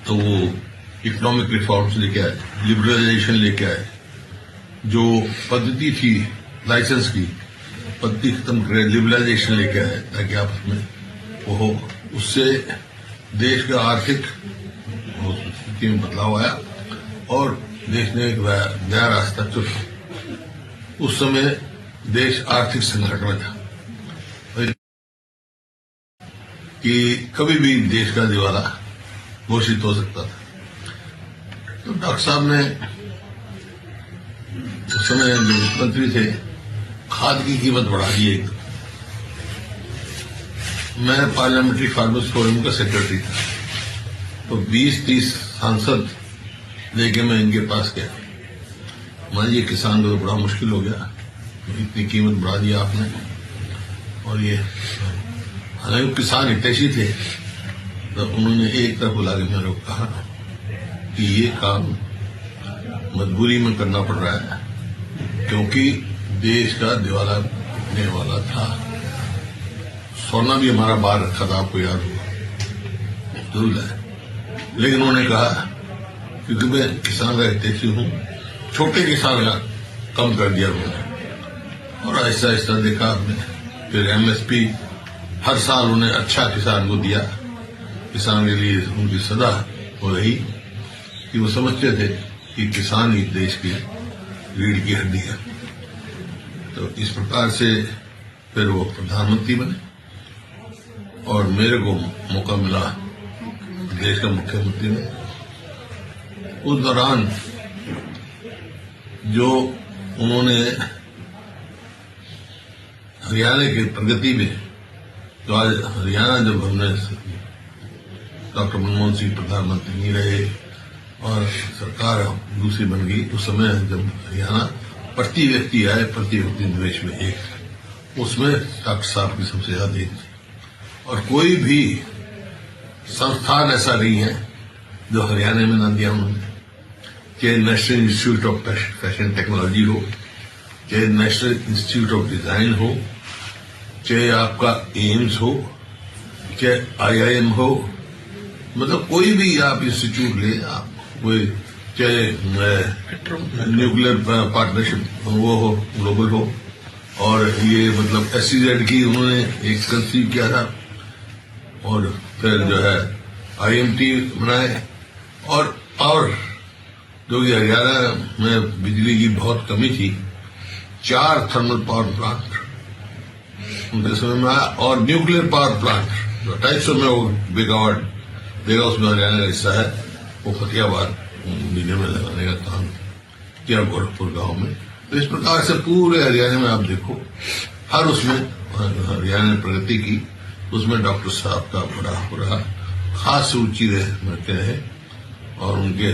तो वो economic reforms लेके आए, लिबरलाइजेशन लेके आए, जो पद्धति थी लाइसेंस की पद्धति खत्म करे, लिबरलाइजेशन लेके आए ताकि आपस में वो हो। उससे देश का आर्थिक स्थिति में बदलाव आया और देश ने एक नया रास्ता चुना। उस समय देश आर्थिक संकट में था कि कभी भी देश का दिवाला घोषित हो सकता था। तो डॉक्टर साहब ने उस समय जो मुख्यमंत्री थे, खाद की कीमत बढ़ा दी एक। मैं पार्लियामेंट्री फार्मर्स फोरम का सेक्रेटरी था, तो 20-30 सांसद लेके मैं इनके पास गया। मान ये किसान को तो बड़ा मुश्किल हो गया, इतनी कीमत बढ़ा दी आपने। और ये हालांकि किसान हितैषी थे, तो उन्होंने एक तरफ बुला के मेरे को कहा कि ये काम मजबूरी में करना पड़ रहा है क्योंकि देश का दिवाला होने वाला था। सोना भी हमारा बाहर रखा था, आपको याद होगा, जरूर है। लेकिन उन्होंने कहा क्योंकि मैं किसान का हितैषी हूं, छोटे किसान का कम कर दिया उन्होंने। और ऐसा ऐसा देखा आपने, फिर एमएसपी हर साल उन्हें अच्छा किसान को दिया। किसान के लिए उनकी सदा हो रही कि वो समझते थे कि किसान ही देश की रीढ़ की हड्डी है। तो इस प्रकार से फिर वो प्रधानमंत्री बने और मेरे को मौका मिला देश का मुख्यमंत्री में। उस दौरान जो उन्होंने हरियाणा की प्रगति में, तो आज हरियाणा जब हमने डॉक्टर मनमोहन सिंह प्रधानमंत्री नहीं रहे और सरकार दूसरी बन गई, उस समय जब हरियाणा प्रति व्यक्ति आए, प्रति व्यक्ति निवेश में एक, उसमें डॉक्टर साहब की सबसे ज्यादा एक थी। और कोई भी संस्थान ऐसा नहीं है जो हरियाणा में न दिया उन्होंने, चाहे national institute of fashion technology हो, चाहे नेशनल इंस्टीट्यूट ऑफ डिजाइन हो, चाहे आपका एम्स हो, चाहे आईआईएम हो, मतलब कोई भी आप इंस्टीट्यूट ले, आप कोई चाहे न्यूक्लियर पार्टनरशिप वो हो, ग्लोबल हो, और ये मतलब SEZ की उन्होंने एक कंसीव किया था और फिर जो है IMT बनाए। और पावर, जो कि हरियाणा में बिजली की बहुत कमी थी, 4 थर्मल पावर प्लांट उनके समय में आया और न्यूक्लियर पावर प्लांट जो 250 मेगावाट देगा, उसमें हरियाणा का हिस्सा है, वो फतेहाबाद जिले में लगाने का काम किया, गोरखपुर गांव में। तो इस प्रकार से पूरे हरियाणा में आप देखो, हर उसमें हरियाणा ने प्रगति की, उसमें डॉक्टर साहब का बड़ा हो रहा खास रुचि रहे। और उनके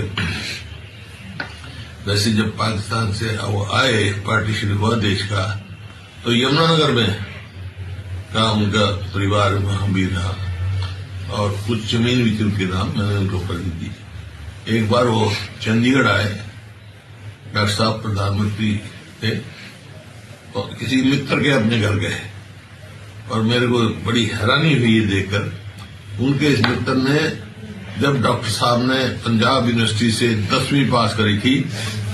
वैसे जब पाकिस्तान से वो आए, पार्टीशन हुआ देश का, तो यमुनानगर में का उनका परिवार वहां भी रहा और कुछ जमीन भी थी उनके नाम, मैंने उनको खरीद दी। एक बार वो चंडीगढ़ आए, डॉक्टर साहब प्रधानमंत्री थे, और किसी मित्र के अपने घर गए और मेरे को बड़ी हैरानी हुई ये देखकर, उनके इस मित्र ने, जब डॉक्टर साहब ने पंजाब यूनिवर्सिटी से 10वीं पास करी थी,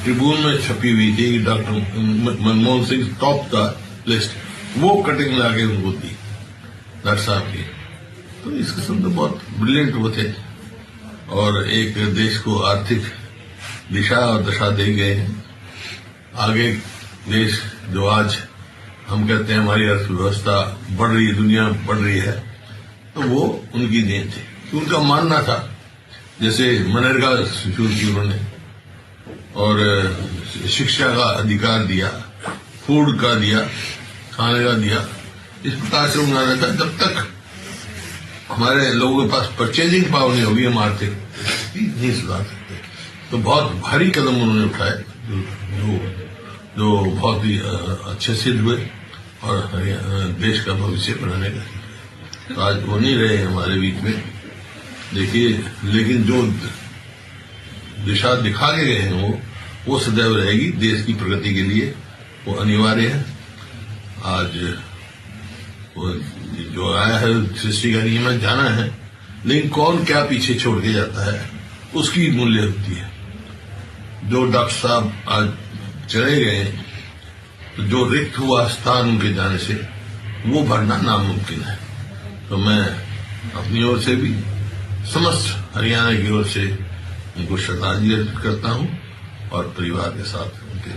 ट्रिब्यून में छपी हुई थी कि डॉक्टर मनमोहन सिंह टॉप का लिस्ट, वो कटिंग लाके उनको दी डॉक्टर साहब की। तो इस किस्म के बहुत ब्रिलियंट वो थे और एक देश को आर्थिक दिशा और दशा दे गए हैं। आगे देश जो आज हम कहते हैं हमारी अर्थव्यवस्था बढ़ रही है, दुनिया बढ़ रही है, तो वो उनकी देन थी। उनका मानना था, जैसे मनरेगा शुरू की उन्होंने और शिक्षा का अधिकार दिया, फूड का दिया, खाने का दिया, इस प्रकार से उन्होंने था जब तक हमारे लोगों के पास परचेजिंग पावर नहीं होगी, हम आर्थिक नहीं सुधार सकते। तो बहुत भारी कदम उन्होंने उठाए जो बहुत ही अच्छे सिद्ध हुए और देश का भविष्य बनाने का। तो आज वो नहीं रहे हमारे बीच में, देखिए, लेकिन जो दिशा दिखा के गए हैं वो सदैव रहेगी देश की प्रगति के लिए, वो अनिवार्य है। आज वो जो आया है सृष्टि का नियम जाना है, लेकिन कौन क्या पीछे छोड़ के जाता है उसकी मूल्य होती है। जो डॉक्टर साहब आज चले गए, तो जो रिक्त हुआ स्थान उनके जाने से वो भरना नामुमकिन है। तो मैं अपनी ओर से भी, समस्त हरियाणा की ओर से उनको श्रद्धांजलि अर्पित करता हूं और परिवार के साथ उनके